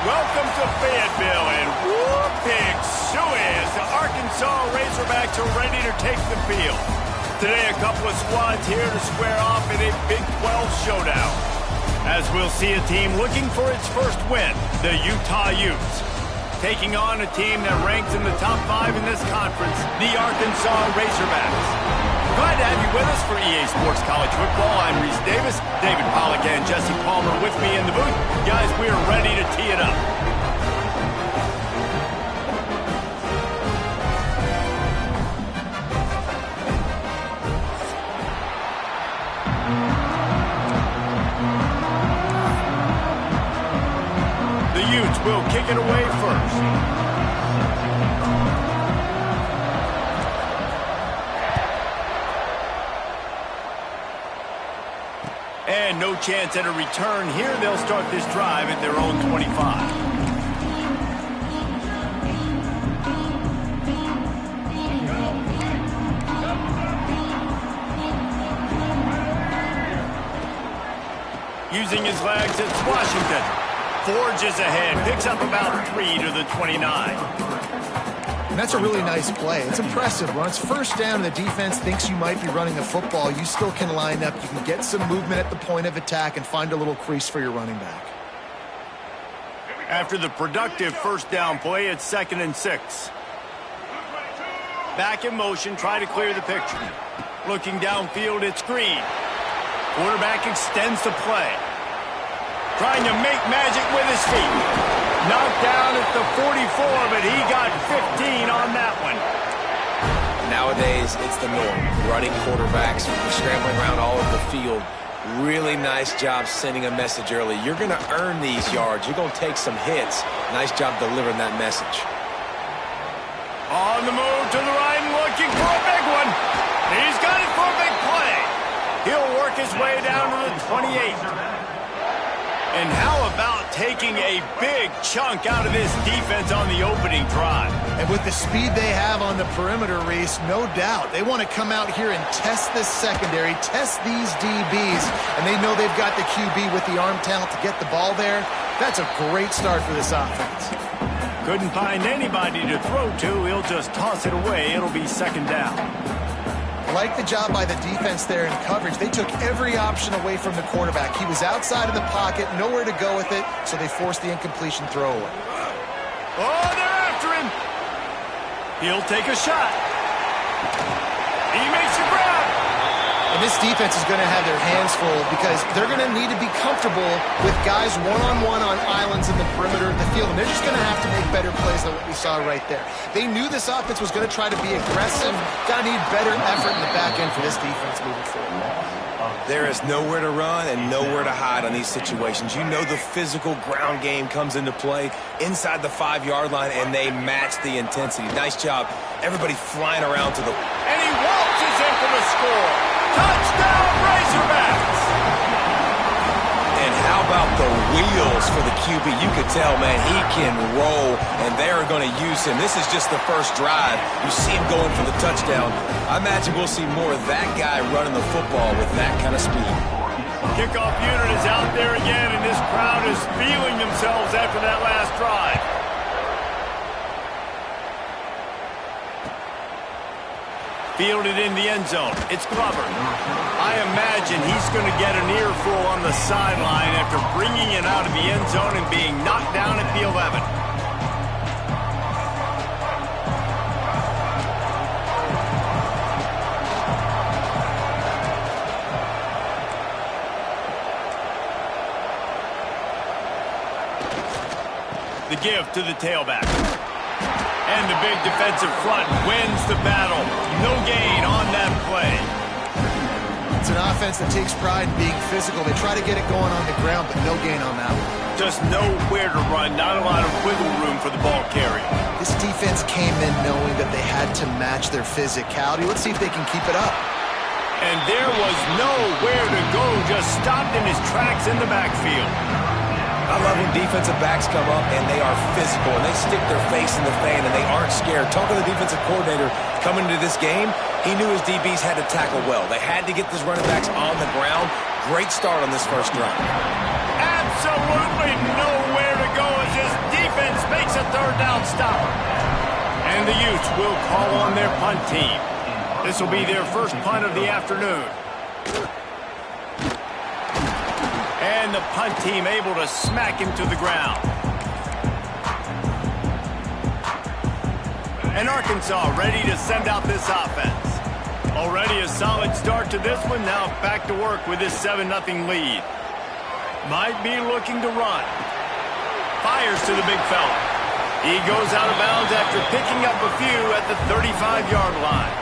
welcome to Fayetteville, and whoop, big suey as the Arkansas Razorbacks are ready to take the field. Today, a couple of squads here to square off in a Big 12 showdown. As we'll see a team looking for its first win, the Utah Utes, taking on a team that ranks in the top 5 in this conference, the Arkansas Razorbacks. Glad to have you with us for EA Sports College Football. I'm Reese Davis, David Pollack and Jesse Palmer with me in the booth. Guys, we are ready to tee it up. The Utes will kick it away first. And no chance at a return here. They'll start this drive at their own 25. Using his legs, it's Washington. Forges ahead, picks up about 3 to the 29. And that's a really nice play. It's impressive. When it's first down and the defense thinks you might be running a football, you still can line up. You can get some movement at the point of attack and find a little crease for your running back. After the productive first down play, it's 2nd and 6. Back in motion, try to clear the picture. Looking downfield, it's Green. Quarterback extends the play. Trying to make magic with his feet. Knocked down at the 44, but he got 15 on that one. Nowadays, it's the norm. Running quarterbacks, scrambling around all over the field. Really nice job sending a message early. You're going to earn these yards. You're going to take some hits. Nice job delivering that message. On the move to the right and looking for a big one. He's got it for a big play. He'll work his way down to the 28. And how about taking a big chunk out of this defense on the opening drive? And with the speed they have on the perimeter, Reese, no doubt. They want to come out here and test this secondary, test these DBs, and they know they've got the QB with the arm talent to get the ball there. That's a great start for this offense. Couldn't find anybody to throw to. He'll just toss it away. It'll be 2nd down. I like the job by the defense there in coverage. They took every option away from the quarterback. He was outside of the pocket, nowhere to go with it, so they forced the incompletion throw away. Oh, they're after him. He'll take a shot. He makes a grab. And this defense is going to have their hands full because they're going to need to be comfortable with guys one-on-one on islands in the perimeter of the field. And they're just going to have to make better plays than what we saw right there. They knew this offense was going to try to be aggressive. Got to need better effort in the back end for this defense moving forward. There is nowhere to run and nowhere to hide on these situations. You know the physical ground game comes into play inside the 5-yard line, and they match the intensity. Nice job. Everybody flying around to the... And he waltzes in for the score. Touchdown, Razorbacks! And how about the wheels for the QB? You could tell, man, he can roll, and they're going to use him. This is just the first drive. You see him going for the touchdown. I imagine we'll see more of that guy running the football with that kind of speed. Kickoff unit is out there again, and this crowd is feeling themselves after that last drive. Fielded in the end zone. It's Glover. I imagine he's going to get an earful on the sideline after bringing it out of the end zone and being knocked down at the 11. The give to the tailback. And the big defensive front wins the battle. No gain on that play. It's an offense that takes pride in being physical. They try to get it going on the ground, but no gain on that one. Just nowhere to run. Not a lot of wiggle room for the ball carrier. This defense came in knowing that they had to match their physicality. Let's see if they can keep it up. And there was nowhere to go. Just stopped in his tracks in the backfield. I love when defensive backs come up and they are physical and they stick their face in the fan and they aren't scared. Talking to the defensive coordinator coming into this game, he knew his DBs had to tackle well. They had to get these running backs on the ground. Great start on this first drive. Absolutely nowhere to go as this third down stopper. And the Utes will call on their punt team. This will be their first punt of the afternoon. And the punt team able to smack him to the ground. And Arkansas ready to send out this offense. Already a solid start to this one. Now back to work with this 7-0 lead. Might be looking to run. Fires to the big fella. He goes out of bounds after picking up a few at the 35-yard line.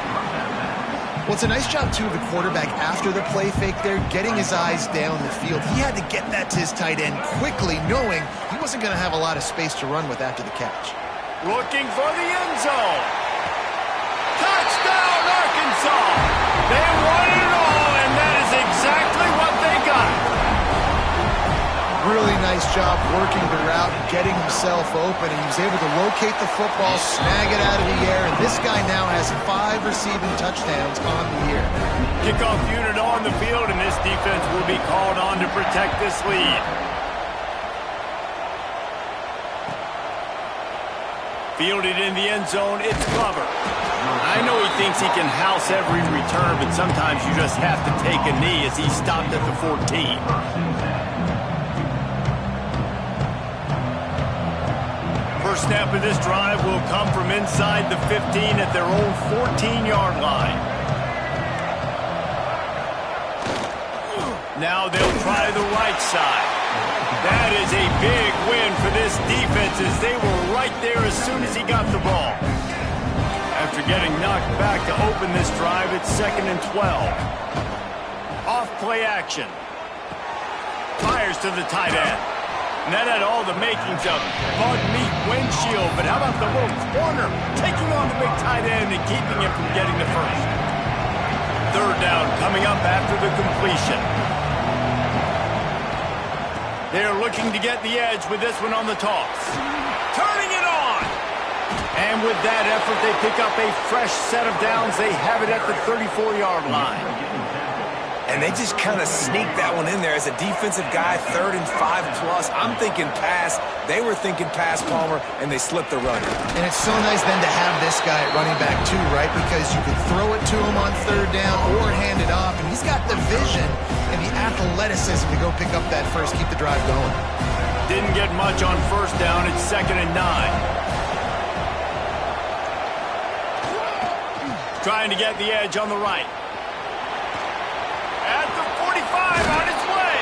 Well, it's a nice job, too, of the quarterback after the play fake there, getting his eyes down the field. He had to get that to his tight end quickly, knowing he wasn't going to have a lot of space to run with after the catch. Looking for the end zone. Touchdown, Arkansas! They won it all, and that is exactly what they got. Really nice job working the route and getting himself open. And he was able to locate the football, snag it out of the air, and this guy now has 5 receiving touchdowns on the year. Kickoff unit on the field, and this defense will be called on to protect this lead. Fielded in the end zone, it's Glover. I know he thinks he can house every return, but sometimes you just have to take a knee as he stopped at the 14. First snap of this drive will come from inside the 15 at their own 14-yard line. Now they'll try the right side. That is a big win for this defense as they were right there as soon as he got the ball. After getting knocked back to open this drive, it's 2nd and 12. Off play action. Fires to the tight end. And that had all the makings of bug meat windshield, but how about the little corner taking on the big tight end and keeping him from getting the first? Third down coming up after the completion. They're looking to get the edge with this one on the toss. Turning it on! And with that effort, they pick up a fresh set of downs. They have it at the 34-yard line. And they just kind of sneaked that one in there as a defensive guy, 3rd and 5+. I'm thinking pass. They were thinking pass, Palmer, and they slipped the runner. And it's so nice then to have this guy at running back too, right? Because you could throw it to him on 3rd down or hand it off. And he's got the vision and the athleticism to go pick up that first, keep the drive going. Didn't get much on 1st down. It's 2nd and 9. Trying to get the edge on the right. At the 45, on its way.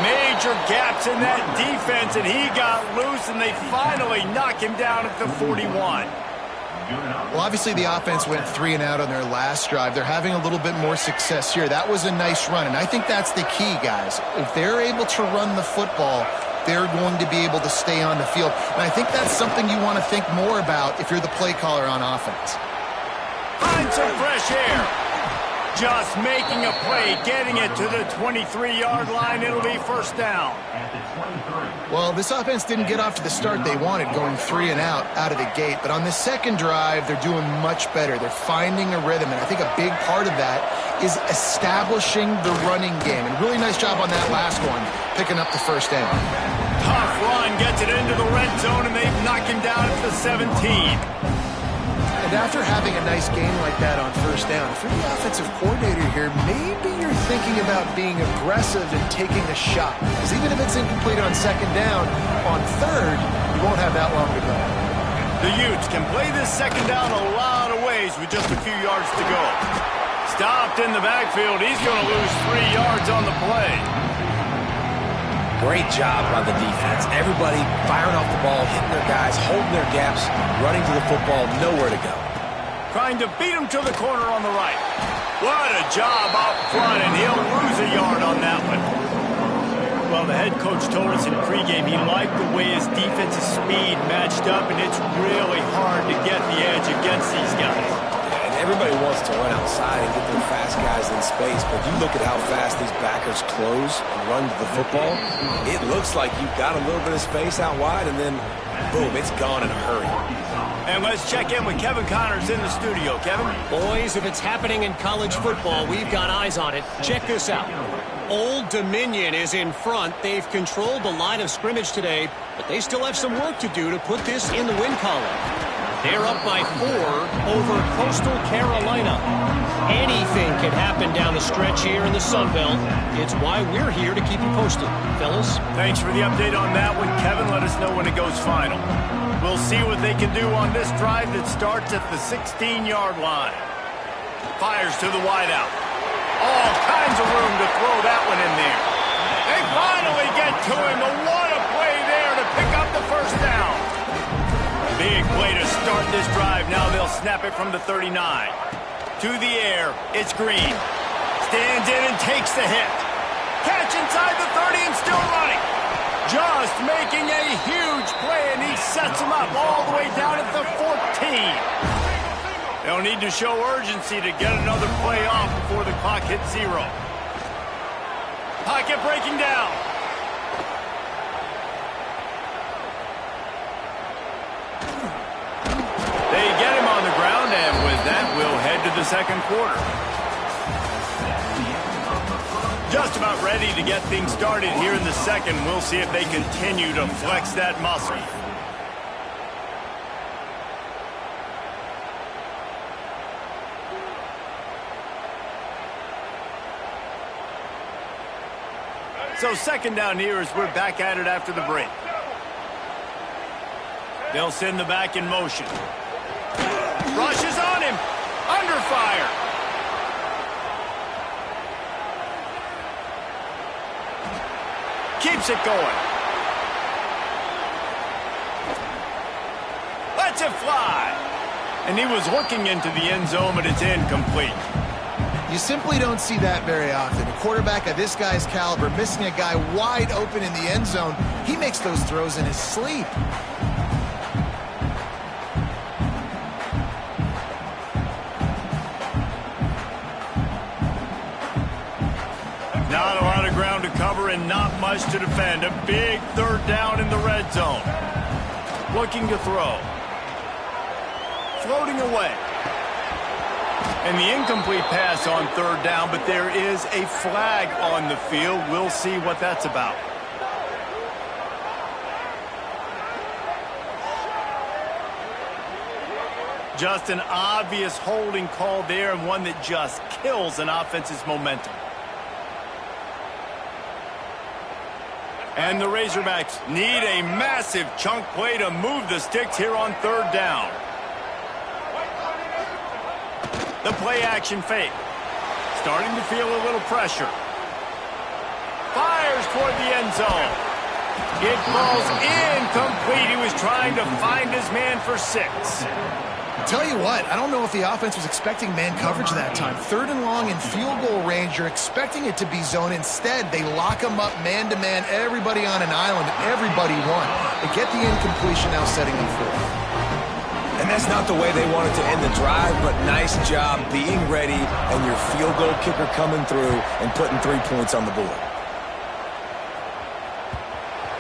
Major gaps in that defense, and he got loose, and they finally knock him down at the 41. Well, obviously the offense went 3 and out on their last drive. They're having a little bit more success here. That was a nice run, and I think that's the key, guys. If they're able to run the football, they're going to be able to stay on the field. And I think that's something you want to think more about if you're the play caller on offense. Find some fresh air. Just making a play, getting it to the 23-yard line. It'll be 1st down. Well, this offense didn't get off to the start they wanted, going 3 and out of the gate. But on the 2nd drive, they're doing much better. They're finding a rhythm, and I think a big part of that is establishing the running game. And really nice job on that last one, picking up the 1st down. Tough run, gets it into the red zone, and they've knocked him down at the 17. And after having a nice game like that on 1st down, if you're the offensive coordinator here, maybe you're thinking about being aggressive and taking a shot. Because even if it's incomplete on 2nd down, on 3rd, you won't have that long to go. The Utes can play this 2nd down a lot of ways with just a few yards to go. Stopped in the backfield. He's going to lose 3 yards on the play. Great job by the defense. Everybody firing off the ball, hitting their guys, holding their gaps, running to the football, nowhere to go. Trying to beat him to the corner on the right. What a job up front, and he'll lose a yard on that one. Well, the head coach told us in pregame he liked the way his defensive speed matched up, and it's really hard to get the edge against these guys. Everybody wants to run outside and get their fast guys in space, but you look at how fast these backers close and run to the football, it looks like you've got a little bit of space out wide, and then, boom, it's gone in a hurry. And let's check in with Kevin Connors in the studio. Kevin? Boys, if it's happening in college football, we've got eyes on it. Check this out. Old Dominion is in front. They've controlled the line of scrimmage today, but they still have some work to do to put this in the win column. They're up by 4 over Coastal Carolina. Anything can happen down the stretch here in the Sun Belt. It's why we're here to keep you posted. Fellas? Thanks for the update on that one, Kevin. Let us know when it goes final. We'll see what they can do on this drive that starts at the 16-yard line. Fires to the wideout. All kinds of room to throw that one in there. They finally get to him. What a play there to pick up the first down. Big play to start this drive. Now they'll snap it from the 39. To the air, it's Green. Stands in and takes the hit. Catch inside the 30 and still running. Just making a huge play, and he sets him up all the way down at the 14. They'll need to show urgency to get another play off before the clock hits 0. Pocket breaking down. They get him on the ground, and with that, we'll head to the second quarter. Just about ready to get things started here in the second. We'll see if they continue to flex that muscle. So second down here as we're back at it after the break. They'll send the back in motion. Rushes on him. Under fire. Keeps it going. Lets it fly. And he was looking into the end zone, but it's incomplete. You simply don't see that very often. A quarterback of this guy's caliber missing a guy wide open in the end zone. He makes those throws in his sleep. Not a lot of ground to cover and not much to defend. A big third down in the red zone. Looking to throw. Floating away. And the incomplete pass on third down, but there is a flag on the field. We'll see what that's about. Just an obvious holding call there, and one that just kills an offense's momentum. And the Razorbacks need a massive chunk play to move the sticks here on third down. The play action fake. Starting to feel a little pressure. Fires toward the end zone. It falls incomplete. He was trying to find his man for 6. Tell you what, I don't know if the offense was expecting man coverage that time. Third and long in field goal range, you're expecting it to be zone. Instead, they lock him up man-to-man, everybody on an island, everybody won. They get the incompletion now setting up for it. And that's not the way they wanted to end the drive, but nice job being ready and your field goal kicker coming through and putting 3 points on the board.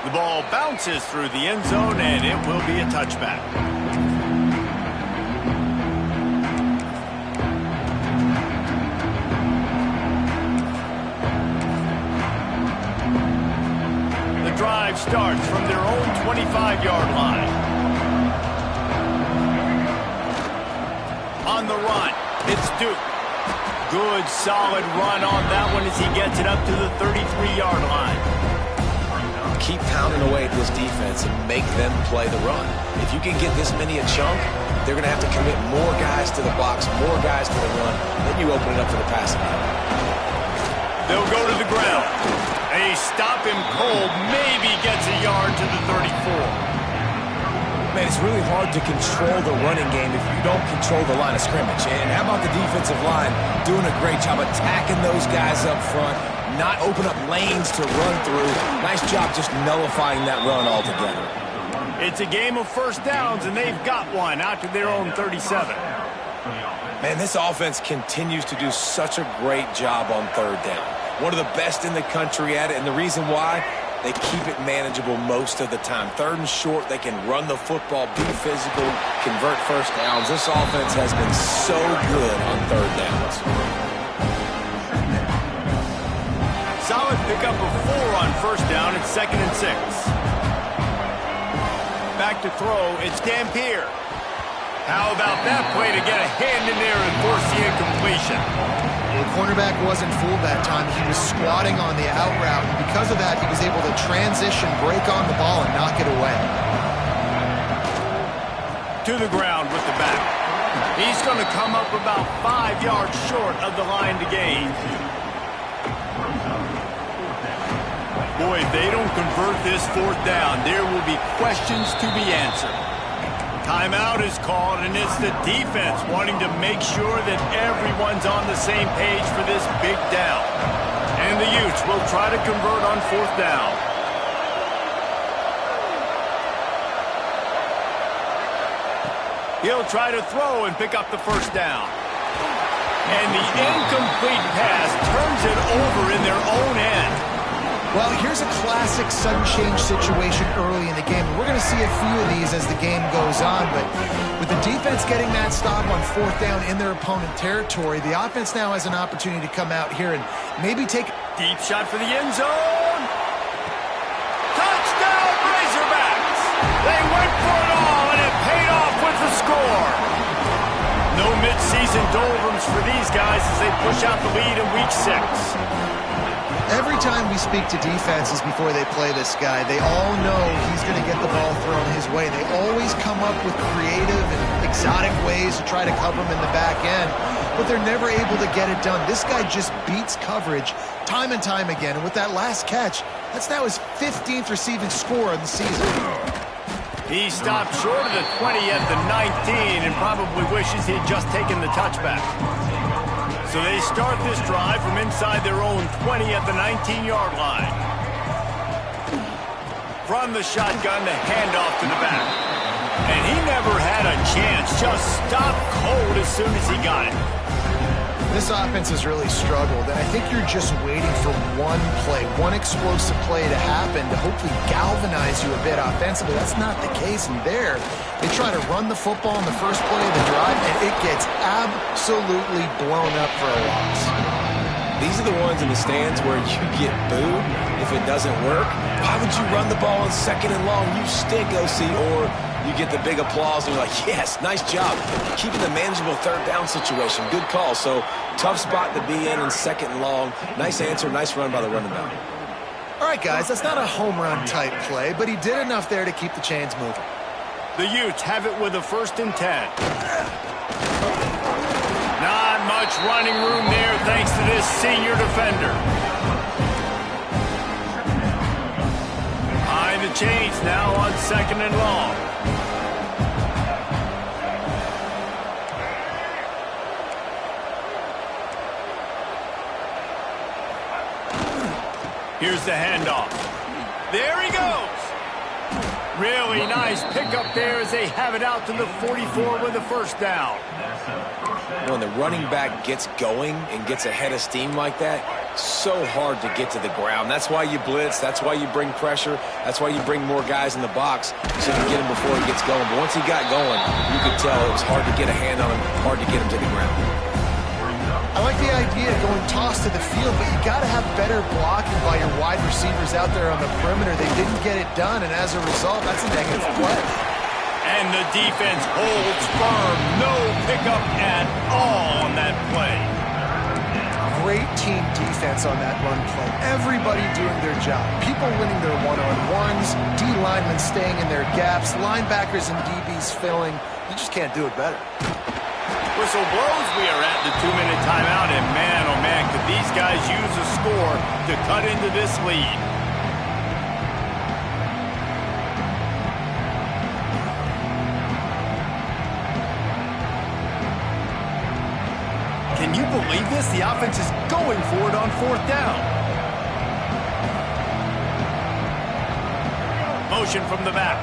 The ball bounces through the end zone, and it will be a touchback. The drive starts from their own 25-yard line. On the run, it's Duke. Good, solid run on that one as he gets it up to the 33-yard line. Keep pounding away at this defense and make them play the run. If you can get this many a chunk, they're going to have to commit more guys to the box, more guys to the run. Then you open it up for the passing game. They'll go to the ground. They stop him cold, maybe gets a yard to the 34. Man, it's really hard to control the running game if you don't control the line of scrimmage. And how about the defensive line doing a great job attacking those guys up front, not open up lanes to run through. Nice job just nullifying that run altogether. It's a game of first downs, and they've got one out to their own 37. Man, this offense continues to do such a great job on third down. One of the best in the country at it, and the reason why, they keep it manageable most of the time. Third and short, they can run the football, be physical, convert first downs. This offense has been so good on third downs. Solid pick up a 4 on first down at 2nd and 6. Back to throw, it's Dampier. How about that play to get a hand in there and force the incompletion? The cornerback wasn't fooled that time. He was squatting on the out route, and because of that, he was able to transition, break on the ball, and knock it away. To the ground with the back. He's going to come up about 5 yards short of the line to gain. Boy, if they don't convert this 4th down, there will be questions to be answered. Timeout is called, and it's the defense wanting to make sure that everyone's on the same page for this big down. And the Utes will try to convert on 4th down. He'll try to throw and pick up the 1st down. And the incomplete pass turns it over in their own end. Well, here's a classic sudden change situation early in the game. We're going to see a few of these as the game goes on, but with the defense getting that stop on 4th down in their opponent territory, the offense now has an opportunity to come out here and maybe take... Deep shot for the end zone. Touchdown, Razorbacks! They went for it all, and it paid off with the score. No midseason doldrums for these guys as they push out the lead in Week 6. Every time we speak to defenses before they play this guy, they all know he's going to get the ball thrown his way. They always come up with creative and exotic ways to try to cover him in the back end, but they're never able to get it done. This guy just beats coverage time and time again, and with that last catch, that's now his 15th receiving score of the season. He stopped short of the 20 at the 19 and probably wishes he had just taken the touchback. So they start this drive from inside their own 20 at the 19-yard line. From the shotgun, the handoff to the back. And he never had a chance, just stopped cold as soon as he got it. This offense has really struggled, and I think you're just waiting for one play, one explosive play to happen to hopefully galvanize you a bit offensively. That's not the case, and there, they try to run the football in the first play of the drive, and it gets absolutely blown up for a loss. These are the ones in the stands where you get booed if it doesn't work. Why would you run the ball on 2nd and long? You stink, OC, or you get the big applause and you're like, yes, nice job. Keeping the manageable 3rd down situation. Good call. So tough spot to be in 2nd and long. Nice answer, nice run by the running back. All right, guys, that's not a home run type play, but he did enough there to keep the chains moving. The Utes have it with a 1st and 10. Not much running room there thanks to this senior defender. Behind the chains now on 2nd and long. Here's the handoff. There he goes. Really nice pickup there as they have it out to the 44 with the 1st down. When the running back gets going and gets ahead of steam like that, so hard to get to the ground. That's why you blitz. That's why you bring pressure. That's why you bring more guys in the box so you can get him before he gets going. But once he got going, you could tell it was hard to get a hand on him, hard to get him to the ground. I like the idea of going toss to the field, but you got to have better blocking by your wide receivers out there on the perimeter. They didn't get it done, and as a result, that's a negative play. And the defense holds firm. No pickup at all on that play. Great team defense on that run play. Everybody doing their job. People winning their one-on-ones, D linemen staying in their gaps, linebackers and DBs filling. You just can't do it better. Whistle blows. We are at the 2-minute timeout, and man, oh man, could these guys use a score to cut into this lead. Can you believe this? The offense is going for it on 4th down. Motion from the back.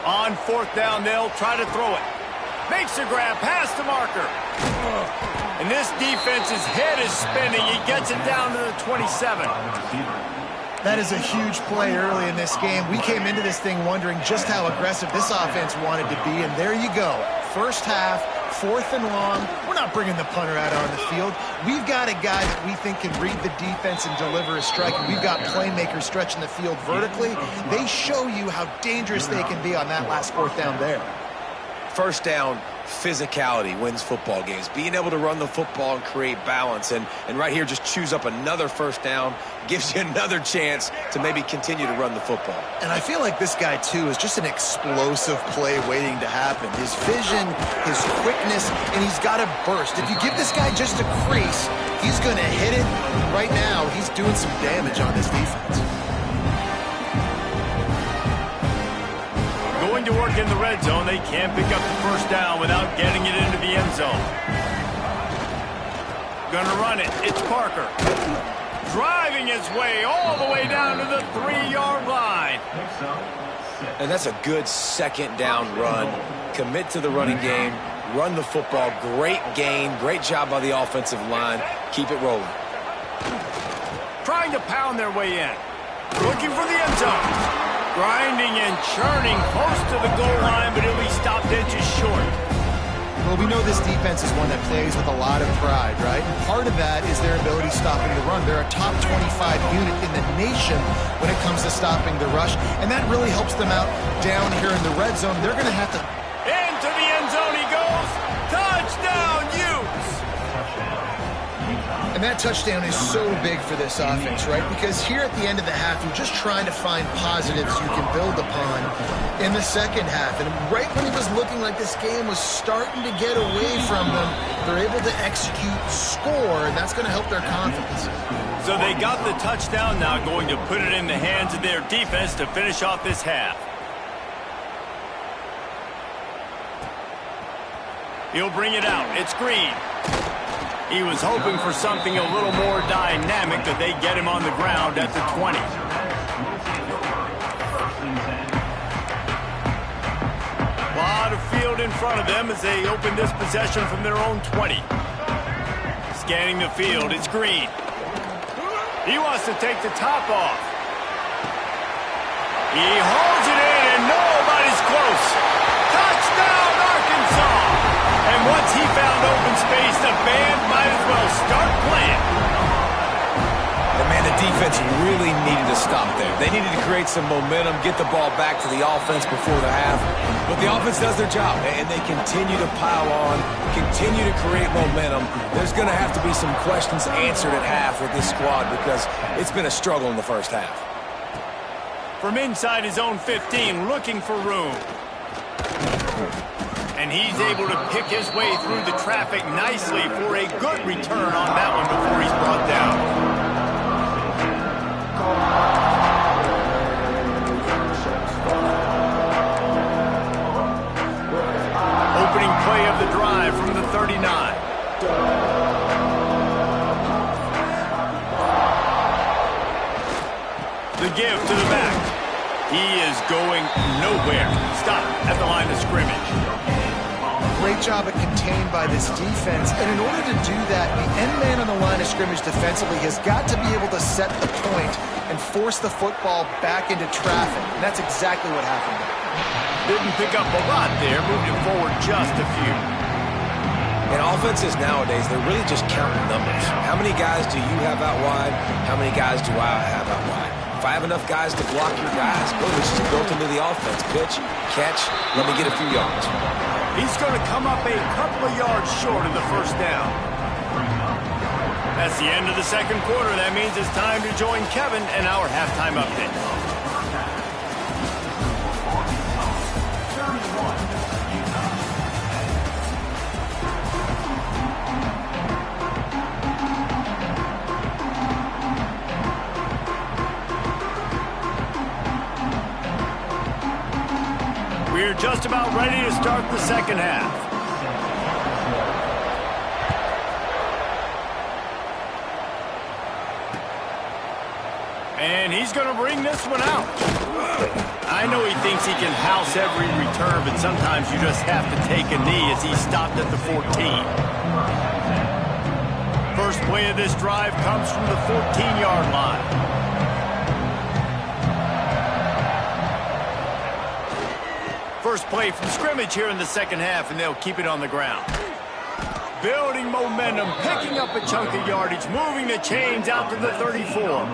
On 4th down, they'll try to throw it. Makes a grab past the marker. And this defense's head is spinning. He gets it down to the 27. That is a huge play early in this game. We came into this thing wondering just how aggressive this offense wanted to be, and there you go. First half, 4th and long, we're not bringing the punter out on the field. We've got a guy that we think can read the defense and deliver a strike, and we've got playmakers stretching the field vertically. They show you how dangerous they can be on that last 4th down there. First down, physicality wins football games. Being able to run the football and create balance. And right here, just choose up another first down, gives you another chance to maybe continue to run the football. And I feel like this guy, too, is just an explosive play waiting to happen. His vision, his quickness, and he's got a burst. If you give this guy just a crease, he's going to hit it. Right now, he's doing some damage on this defense. Going to work in the red zone, they can't pick up the first down without getting it into the end zone. Gonna run it. It's Parker. Driving his way all the way down to the 3-yard line. And that's a good second down run. Commit to the running game. Run the football. Great gain. Great job by the offensive line. Keep it rolling. Trying to pound their way in. Looking for the end zone. Grinding and churning close to the goal line, but he'll be stopped inches short. Well, we know this defense is one that plays with a lot of pride, right? And part of that is their ability stopping the run. They're a top 25 unit in the nation when it comes to stopping the rush, and that really helps them out down here in the red zone. They're going to have to... Into the end zone he goes. Touchdown, Utes! And that touchdown is so big for this offense, right? Because here at the end of the half, you're just trying to find positives you can build upon in the second half. And right when it was looking like this game was starting to get away from them, they're able to execute, score, and that's going to help their confidence. So they got the touchdown, now going to put it in the hands of their defense to finish off this half. He'll bring it out. It's Green. He was hoping for something a little more dynamic, but they get him on the ground at the 20. A lot of field in front of them as they open this possession from their own 20. Scanning the field, it's Green. He wants to take the top off. He holds it in and nobody's close. Touchdown, Arkansas! And once he found open space, the band might as well start playing. And man, the defense really needed to stop there. They needed to create some momentum, get the ball back to the offense before the half. But the offense does their job, and they continue to pile on, continue to create momentum. There's going to have to be some questions answered at half with this squad because it's been a struggle in the first half. From inside his own 15, looking for room. And he's able to pick his way through the traffic nicely for a good return on that one before he's brought down. Opening play of the drive from the 39. The give to the back. He is going nowhere. Stop at the line of scrimmage. Great job at contained by this defense, and in order to do that, the end man on the line of scrimmage defensively has got to be able to set the point and force the football back into traffic, and that's exactly what happened there. Didn't pick up a lot there, moved it forward just a few. In offenses nowadays, they're really just counting numbers. How many guys do you have out wide? How many guys do I have out wide? If I have enough guys to block your guys, boom, it's just built into the offense. Pitch, catch, let me get a few yards. He's going to come up a couple of yards short of the first down. That's the end of the second quarter. That means it's time to join Kevin and our halftime update. We're just about ready to start the second half. And he's going to bring this one out. I know he thinks he can house every return, but sometimes you just have to take a knee as he stopped at the 14. First play of this drive comes from the 14-yard line. First play from scrimmage here in the second half, and they'll keep it on the ground. building momentum, picking up a chunk of yardage, moving the chains out to the 34.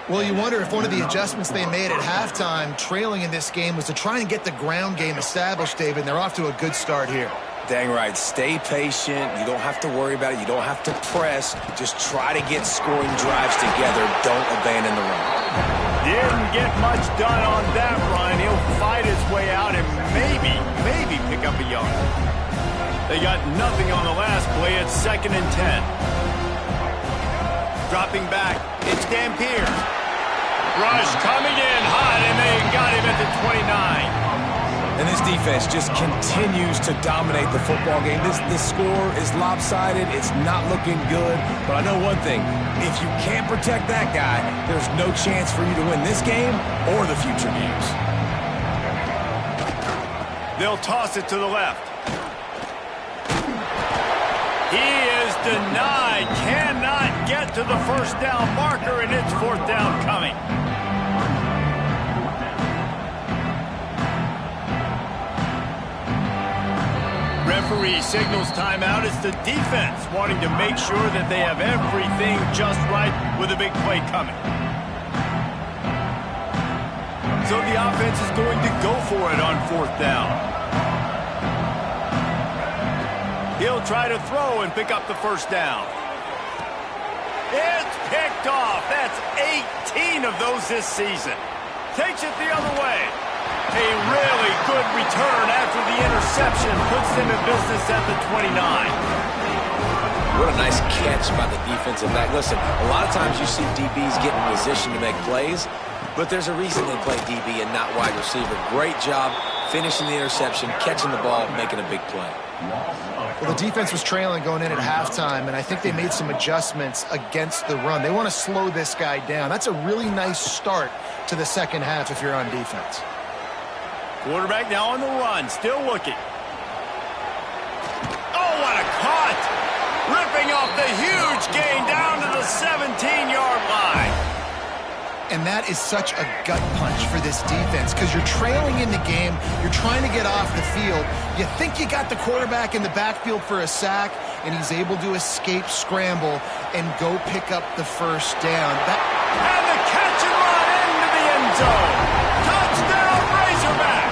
Well, you wonder if one of the adjustments they made at halftime, trailing in this game, was to try and get the ground game established, David, and they're off to a good start here. Dang right. Stay patient. You don't have to worry about it. You don't have to press. Just try to get scoring drives together. Don't abandon the run. Didn't get much done on that run. He'll fight his way out and maybe pick up a yard. They got nothing on the last play. It's 2nd and 10. Dropping back. It's Dampier. Rush coming in hot, and they got him at the 29. And this defense just continues to dominate the football game. This score is lopsided. It's not looking good. But I know one thing. If you can't protect that guy, there's no chance for you to win this game or the future games. They'll toss it to the left. He is denied. Cannot get to the first down marker, and it's 4th down coming. Referee signals timeout. It's the defense wanting to make sure that they have everything just right with a big play coming. So the offense is going to go for it on 4th down. He'll try to throw and pick up the first down. It's picked off. That's 18 of those this season. Takes it the other way. A really good return after the interception puts them in business at the 29. What a nice catch by the defensive back. Listen, a lot of times you see DBs get in position to make plays, but there's a reason they play DB and not wide receiver. Great job finishing the interception, catching the ball, making a big play. Well, the defense was trailing going in at halftime, and I think they made some adjustments against the run. They want to slow this guy down. That's a really nice start to the second half if you're on defense. Quarterback now on the run, still looking. Oh, what a cut! Ripping off the huge gain down to the 17-yard line. And that is such a gut punch for this defense because you're trailing in the game. You're trying to get off the field. You think you got the quarterback in the backfield for a sack, and he's able to escape, scramble, and go pick up the first down. And the catch and run into the end zone. Touchdown, Razorbacks!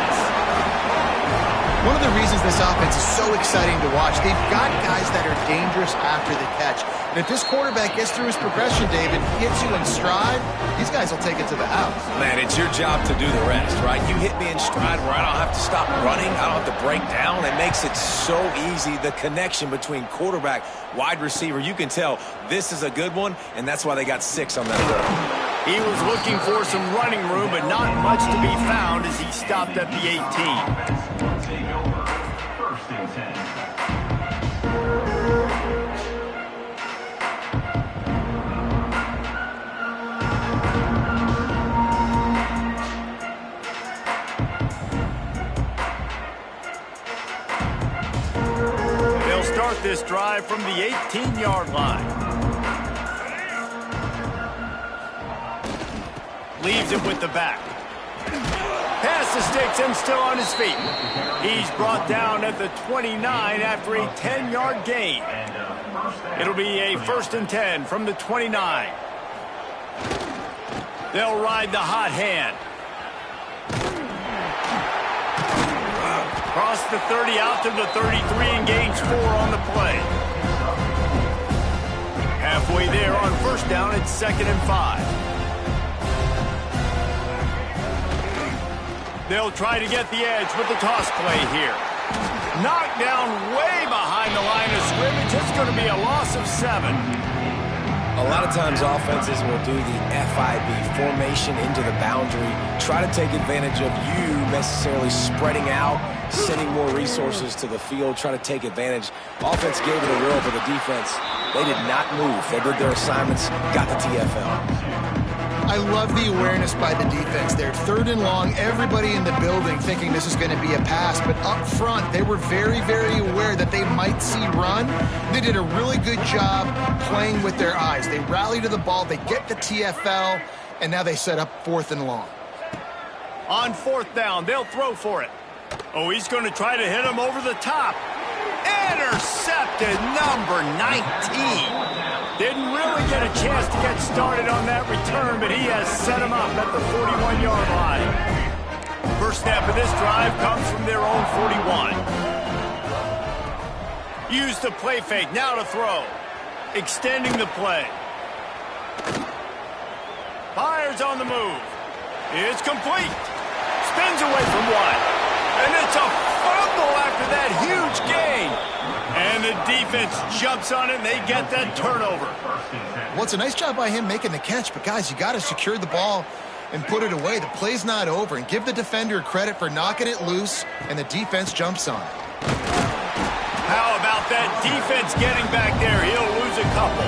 One of the reasons this offense is so exciting to watch, they've got guys that are dangerous after the catch. And if this quarterback gets through his progression, David, hits you in stride, these guys will take it to the house. Man, it's your job to do the rest, right? You hit me in stride where I don't have to stop running. I don't have to break down. It makes it so easy. The connection between quarterback, wide receiver, you can tell this is a good one, and that's why they got 6 on that road. He was looking for some running room, but not much to be found as he stopped at the 18. They'll start this drive from the 18-yard line. Leaves it with the back. Pass the sticks and still on his feet. He's brought down at the 29 after a 10-yard gain. It'll be a 1st and 10 from the 29. They'll ride the hot hand. Cross the 30 out to the 33 and gains 4 on the play. Halfway there on 1st down, it's 2nd and 5. They'll try to get the edge with the toss play here. Knocked down way behind the line of scrimmage. It's going to be a loss of 7. A lot of times offenses will do the FIB, formation into the boundary, try to take advantage of you necessarily spreading out, sending more resources to the field, try to take advantage. Offense gave it a whirl, but the defense, they did not move. They did their assignments, got the TFL. I love the awareness by the defense there. 3rd and long, everybody in the building thinking this is going to be a pass, but up front, they were very, very aware that they might see run. They did a really good job playing with their eyes. They rally to the ball, they get the TFL, and now they set up 4th and long. On 4th down, they'll throw for it. Oh, he's going to try to hit him over the top. Intercepted, number 19. Didn't really get a chance to get started on that return, but he has set him up at the 41-yard line. First snap of this drive comes from their own 41. Use the play fake, now to throw. Extending the play. Fires on the move. It's complete. Spins away from one. And it's a fumble after that huge gain. And the defense jumps on it, and they get that turnover. Well, it's a nice job by him making the catch, but guys, you got to secure the ball and put it away. The play's not over, and give the defender credit for knocking it loose, and the defense jumps on it. How about that defense getting back there? He'll lose a couple.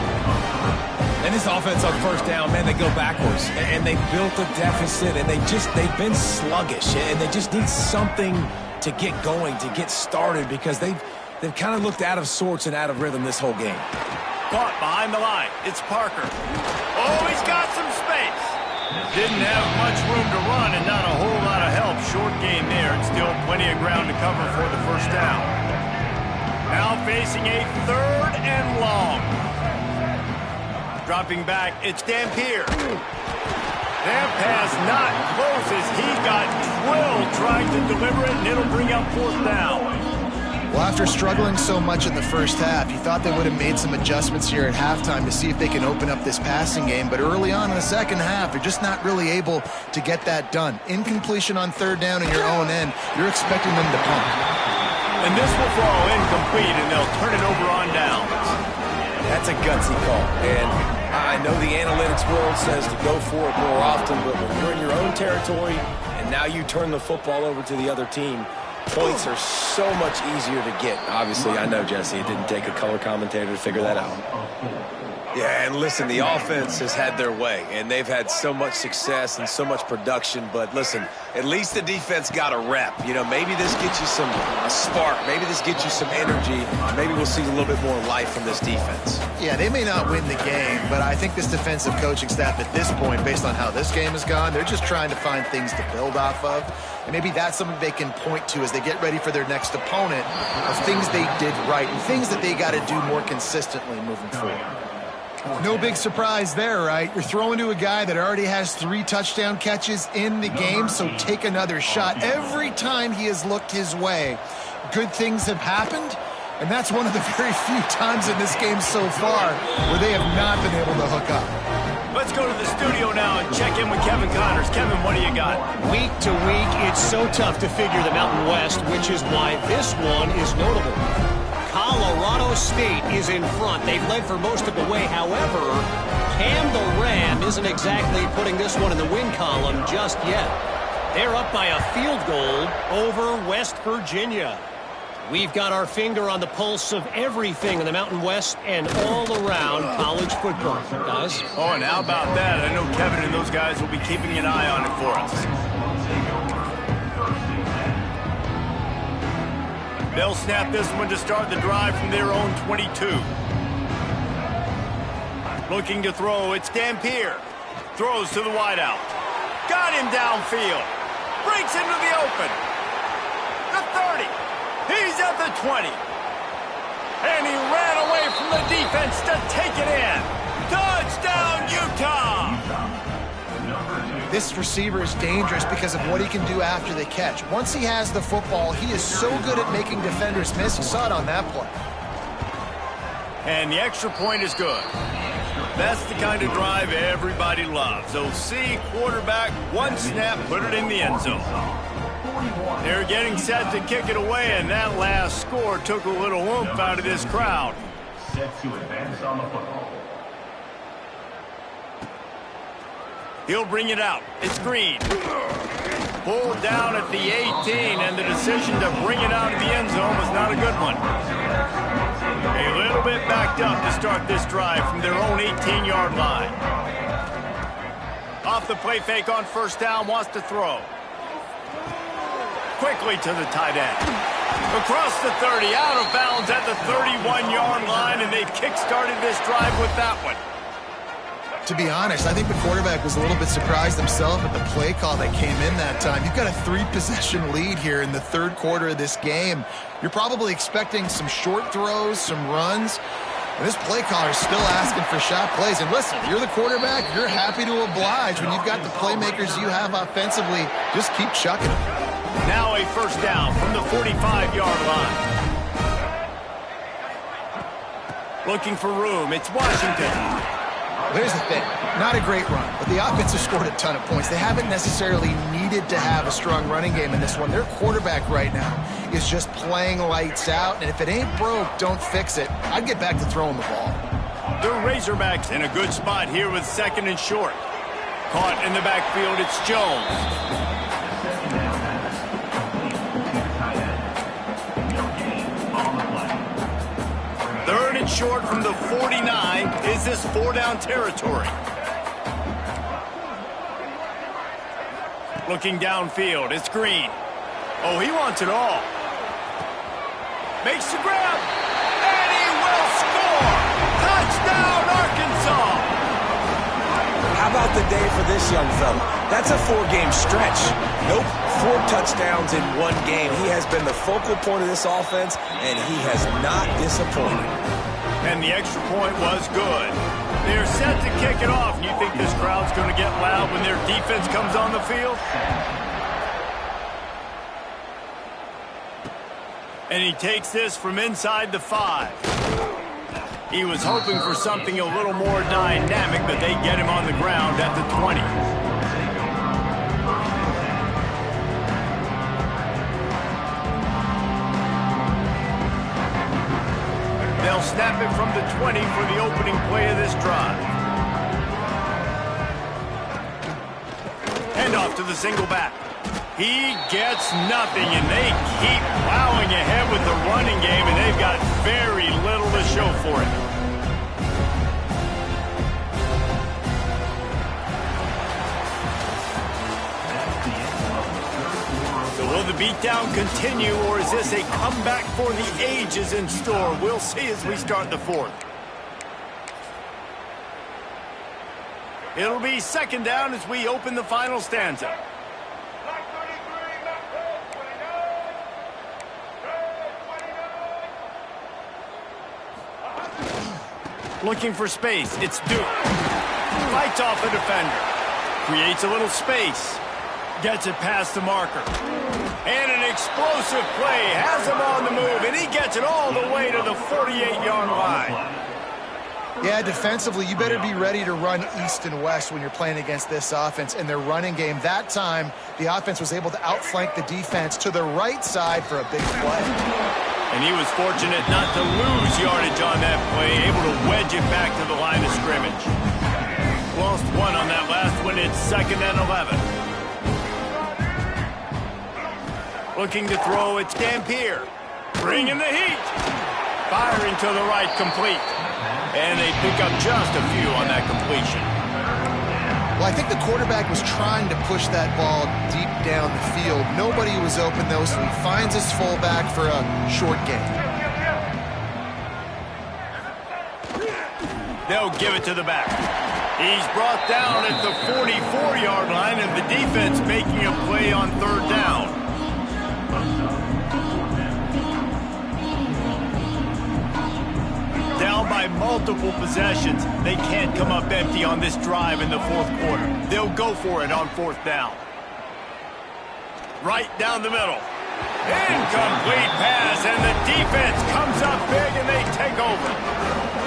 And this offense on first down, man, they go backwards. And they built a deficit, and they've been sluggish. And they just need something to get going, to get started, because they've kind of looked out of sorts and out of rhythm this whole game. Caught behind the line. It's Parker. Oh, he's got some space. Didn't have much room to run and not a whole lot of help. Short gain there, and still plenty of ground to cover for the first down. Now facing a 3rd and long. Dropping back, it's Dampier. That pass not close as he got drilled trying to deliver it, and it'll bring up 4th down. Well, after struggling so much in the first half, you thought they would have made some adjustments here at halftime to see if they can open up this passing game. But early on in the second half, they're just not really able to get that done. Incompletion on 3rd down in your own end, you're expecting them to punt. And this will fall incomplete, and they'll turn it over on downs. That's a gutsy call. And I know the analytics world says to go for it more often, but when you're in your own territory and now you turn the football over to the other team, points are so much easier to get. Obviously, I know, Jesse, it didn't take a color commentator to figure that out. Yeah, and listen, the offense has had their way, and they've had so much success and so much production. But listen, at least the defense got a rep. You know, maybe this gets you a spark. Maybe this gets you some energy. Maybe we'll see a little bit more life from this defense. Yeah, they may not win the game, but I think this defensive coaching staff at this point, based on how this game has gone, they're just trying to find things to build off of. And maybe that's something they can point to as they get ready for their next opponent of things they did right and things that they got to do more consistently moving forward. No big surprise there, right? You're throwing to a guy that already has 3 touchdown catches in the game, so take another shot. Every time he has looked his way, good things have happened, and that's one of the very few times in this game so far where they have not been able to hook up. Let's go to the studio now and check in with Kevin Connors. Kevin, what do you got? Week to week, it's so tough to figure the Mountain West, which is why this one is notable. Colorado State is in front. They've led for most of the way. However, Cam the Ram isn't exactly putting this one in the win column just yet. They're up by a field goal over West Virginia. We've got our finger on the pulse of everything in the Mountain West and all around college football, guys. Oh, and how about that? I know Kevin and those guys will be keeping an eye on it for us. They'll snap this one to start the drive from their own 22. Looking to throw, it's Dampier. Throws to the wideout. Got him downfield. Breaks into the open. The 30. He's at the 20. And he ran away from the defense to take it in. Touchdown, Utah! This receiver is dangerous because of what he can do after the catch. Once he has the football, he is so good at making defenders miss. You saw it on that play. And the extra point is good. That's the kind of drive everybody loves. OC, quarterback, one snap, put it in the end zone. They're getting set to kick it away, and that last score took a little oomph out of this crowd. Set to advance on the football. He'll bring it out. It's Green. Pulled down at the 18, and the decision to bring it out of the end zone was not a good one. A little bit backed up to start this drive from their own 18-yard line. Off the play fake on first down, wants to throw. Quickly to the tight end. Across the 30, out of bounds at the 31-yard line, and they've kick-started this drive with that one. To be honest, I think the quarterback was a little bit surprised himself at the play call that came in that time. You've got a 3-possession lead here in the third quarter of this game. You're probably expecting some short throws, some runs. And this play caller is still asking for shot plays. And listen, you're the quarterback. You're happy to oblige. When you've got the playmakers you have offensively, just keep chucking them. Now a first down from the 45-yard line. Looking for room. It's Washington. Here's the thing. Not a great run, but the offense has scored a ton of points. They haven't necessarily needed to have a strong running game in this one. Their quarterback right now is just playing lights out, and if it ain't broke, don't fix it. I'd get back to throwing the ball. The Razorbacks in a good spot here with second and short. Caught in the backfield, it's Jones. Third and short from the 49. Is this 4-down territory? Looking downfield, it's Green. Oh, he wants it all. Makes the grab, and he will score! Touchdown, Arkansas! How about the day for this young fella? That's a 4-game stretch. Nope, 4 touchdowns in 1 game. He has been the focal point of this offense, and he has not disappointed. And the extra point was good. They're set to kick it off. You think this crowd's going to get loud when their defense comes on the field? And he takes this from inside the 5. He was hoping for something a little more dynamic, but they get him on the ground at the 20. They'll snap it from the 20 for the opening play of this drive. Hand off to the single back. He gets nothing, and they keep plowing ahead with the running game, and they've got very little to show for it. So will the beatdown continue, or is this a comeback for the ages in store? We'll see as we start the fourth. It'll be second down as we open the final stanza. Looking for space, it's Duke. Fights off a defender. Creates a little space. Gets it past the marker. And an explosive play. Has him on the move, and he gets it all the way to the 48-yard line. Yeah, defensively, you better be ready to run east and west when you're playing against this offense and their running game. That time, the offense was able to outflank the defense to the right side for a big play. And he was fortunate not to lose yardage on that play, able to wedge it back to the line of scrimmage. Lost 1 on that last one. It's second and 11. Looking to throw, it's Dampier. Bringing the heat. Firing to the right, complete. And they pick up just a few on that completion. Well, I think the quarterback was trying to push that ball deep down the field. Nobody was open, though, so he finds his fullback for a short gain. They'll give it to the back. He's brought down at the 44-yard line, and the defense making a play on third down. Down by multiple possessions. They can't come up empty on this drive in the fourth quarter. They'll go for it on fourth down. Right down the middle. Incomplete pass, and the defense comes up big, and they take over.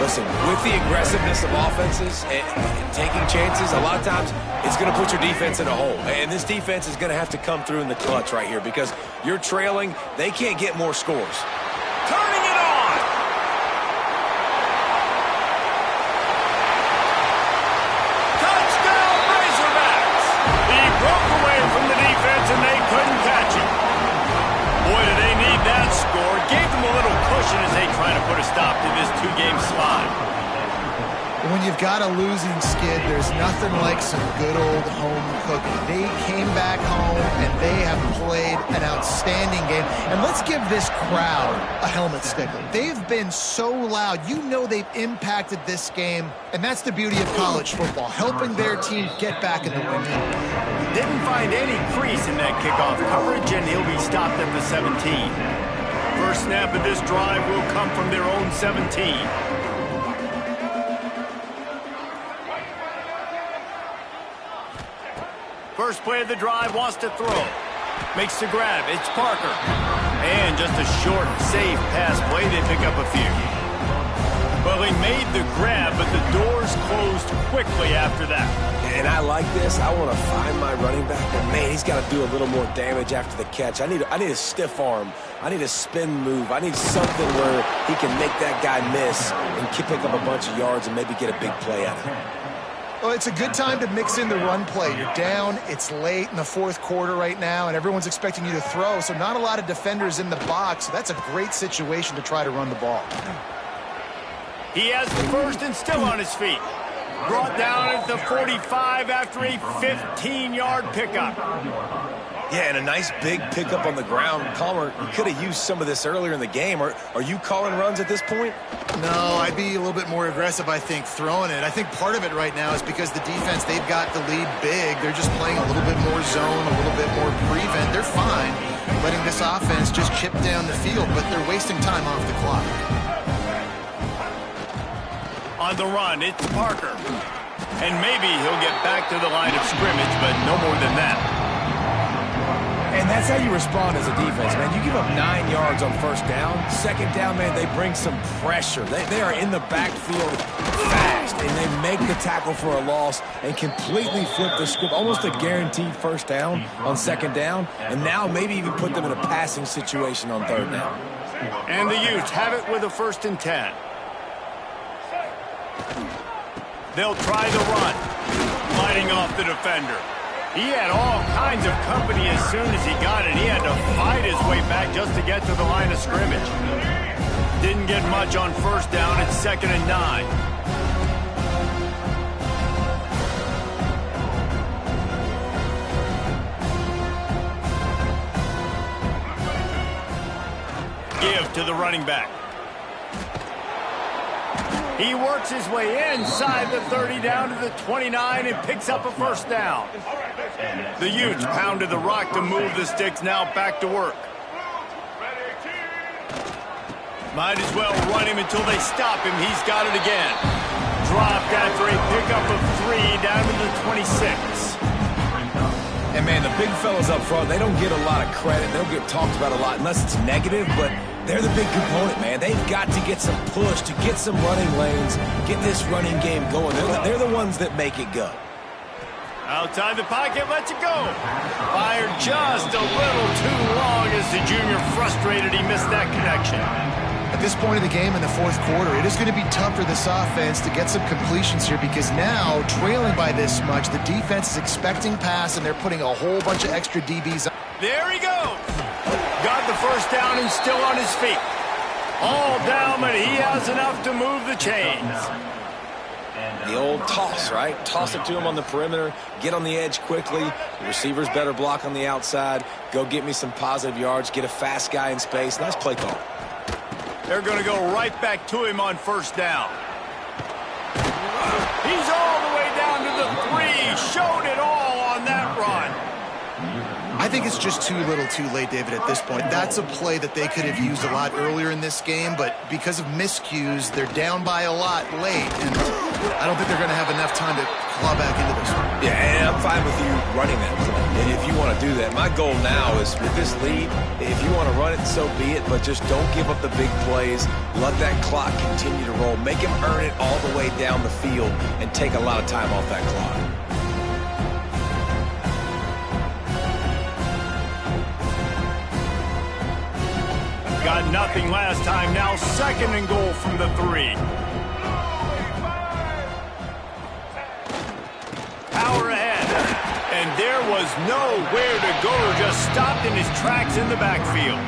Listen, with the aggressiveness of offenses and taking chances, a lot of times it's going to put your defense in a hole. And this defense is going to have to come through in the clutch right here because you're trailing. They can't get more scores. Turning it on. Touchdown, Razorbacks. He broke away from the defense, and they couldn't catch him. Boy, do they need that score. Gave them a little cushion as they try to put a stop to this 2-game slide. When you've got a losing skid, there's nothing like some good old home cooking. They came back home, and they have played an outstanding game. And let's give this crowd a helmet sticker. They've been so loud. You know they've impacted this game, and that's the beauty of college football, helping their team get back in the win. Didn't find any crease in that kickoff coverage, and he'll be stopped at the 17. First snap of this drive will come from their own 17. First play of the drive, wants to throw. Makes the grab. It's Parker. And just a short, safe pass play. They pick up a few. Well, they made the grab, but the doors closed quickly after that. And I like this. I want to find my running back, but man, he's got to do a little more damage after the catch. I need a stiff arm. I need a spin move. I need something where he can make that guy miss and pick up a bunch of yards and maybe get a big play out of it. Well, it's a good time to mix in the run play. You're down, it's late in the fourth quarter right now, and everyone's expecting you to throw, so not a lot of defenders in the box. So that's a great situation to try to run the ball. He has the first and still on his feet. Brought down at the 45 after a 15-yard pickup. Yeah, and a nice big pickup on the ground. Palmer, you could have used some of this earlier in the game. Are you calling runs at this point? No, I'd be a little bit more aggressive, I think, throwing it. I think part of it right now is because the defense, they've got the lead big. They're just playing a little bit more zone, a little bit more prevent. They're fine letting this offense just chip down the field, but they're wasting time off the clock. On the run, it's Parker. And maybe he'll get back to the line of scrimmage, but no more than that. And that's how you respond as a defense, man. You give up 9 yards on first down. Second down, man, they bring some pressure. They are in the backfield fast, and they make the tackle for a loss and completely flip the script. Almost a guaranteed first down on second down, and now maybe even put them in a passing situation on third down. And the Utes have it with a 1st and 10. They'll try the run, lighting off the defender. He had all kinds of company as soon as he got it. He had to fight his way back just to get to the line of scrimmage. Didn't get much on first down. It's 2nd and 9. Give to the running back. He works his way inside the 30 down to the 29 and picks up a first down. The Utes pounded the rock to move the sticks, now back to work. Might as well run him until they stop him. He's got it again. Dropped after a pickup of 3 down to the 26. And, man, the big fellas up front, they don't get a lot of credit. They don't get talked about a lot unless it's negative, but they're the big component, man. They've got to get some push, to get some running lanes, get this running game going. They're the ones that make it go. Outside the pocket, lets it go. Fired just a little too long as the junior frustrated. He missed that connection. At this point of the game in the fourth quarter, it is going to be tough for this offense to get some completions here because now, trailing by this much, the defense is expecting pass, and they're putting a whole bunch of extra DBs on. There he goes. Got the first down and still on his feet. All down, but he has enough to move the chains. The old toss, right? Toss it to him on the perimeter, get on the edge quickly. The receivers better block on the outside. Go get me some positive yards, get a fast guy in space. Nice play call. They're going to go right back to him on first down. He's all the way down to the 3. Showed it all on that run. I think it's just too little too late, David, at this point. That's a play that they could have used a lot earlier in this game, but because of miscues, they're down by a lot late, and I don't think they're going to have enough time to claw back into this one. Yeah, and I'm fine with you running that play. And if you want to do that, my goal now is with this lead, if you want to run it, so be it, but just don't give up the big plays. Let that clock continue to roll. Make him earn it all the way down the field and take a lot of time off that clock. Got nothing last time. Now 2nd and goal from the 3. Power ahead. And there was nowhere to go. Just stopped in his tracks in the backfield.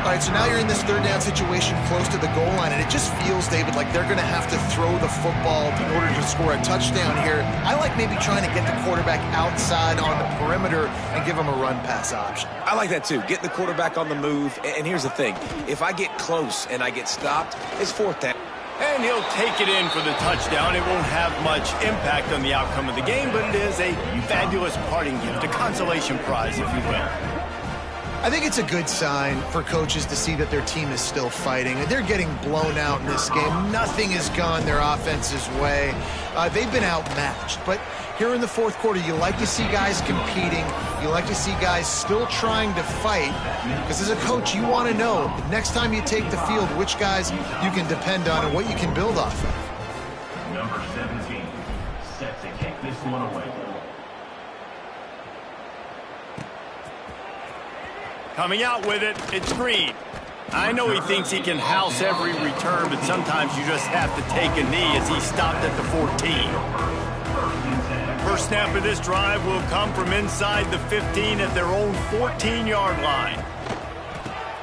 All right, so now you're in this third down situation close to the goal line, and it just feels, David, like they're going to have to throw the football in order to score a touchdown here. I like maybe trying to get the quarterback outside on the perimeter and give him a run-pass option. I like that too. Get the quarterback on the move. And here's the thing. If I get close and I get stopped, it's fourth down. And he'll take it in for the touchdown. It won't have much impact on the outcome of the game, but it is a fabulous parting gift, a consolation prize, if you will. I think it's a good sign for coaches to see that their team is still fighting. They're getting blown out in this game. Nothing has gone their offense's way. They've been outmatched. But here in the fourth quarter, you like to see guys competing. You like to see guys still trying to fight. Because as a coach, you want to know, next time you take the field, which guys you can depend on and what you can build off of. Number 17, set to kick this one away. Coming out with it, it's Green. I know he thinks he can house every return, but sometimes you just have to take a knee as he stopped at the 14. First snap of this drive will come from inside the 15 at their own 14-yard line.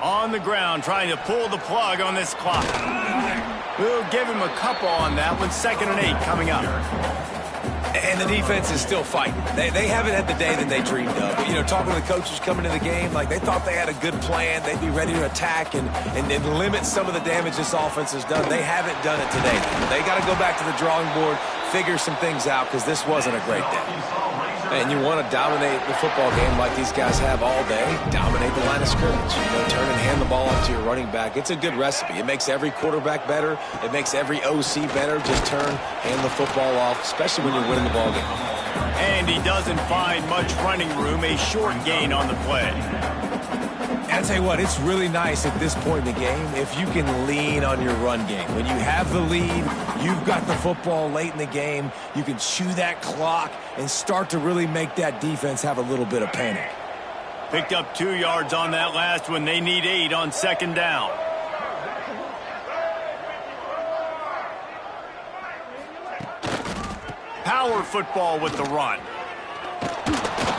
On the ground, trying to pull the plug on this clock. We'll give him a couple on that one. 2nd and 8 coming up. And the defense is still fighting. They haven't had the day that they dreamed of. But, you know, talking to the coaches coming to the game, like they thought they had a good plan. They'd be ready to attack and limit some of the damage this offense has done. They haven't done it today. They got to go back to the drawing board, figure some things out, because this wasn't a great day. And you want to dominate the football game like these guys have all day. Dominate the line of scrimmage. You know, turn and hand the ball off to your running back. It's a good recipe. It makes every quarterback better. It makes every OC better. Just turn, hand the football off, especially when you're winning the ball game. And he doesn't find much running room. A short gain on the play. And I tell you what, it's really nice at this point in the game if you can lean on your run game. When you have the lead, you've got the football late in the game, you can chew that clock and start to really make that defense have a little bit of panic. Picked up 2 yards on that last one. They need 8 on 2nd down. Power football with the run.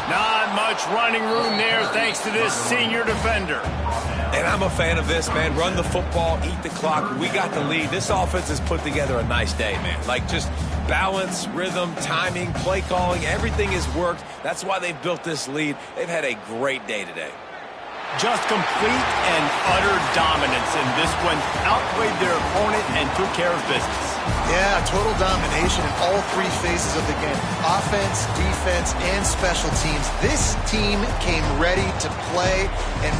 Not much running room there thanks to this senior defender. And I'm a fan of this, man. Run the football, eat the clock. We got the lead. This offense has put together a nice day, man. Like just balance, rhythm, timing, play calling, everything has worked. That's why they've built this lead. They've had a great day today. Just complete and utter dominance in this one. Outplayed their opponent and took care of business. Yeah, total domination in all 3 phases of the game. Offense, defense, and special teams. This team came ready to play and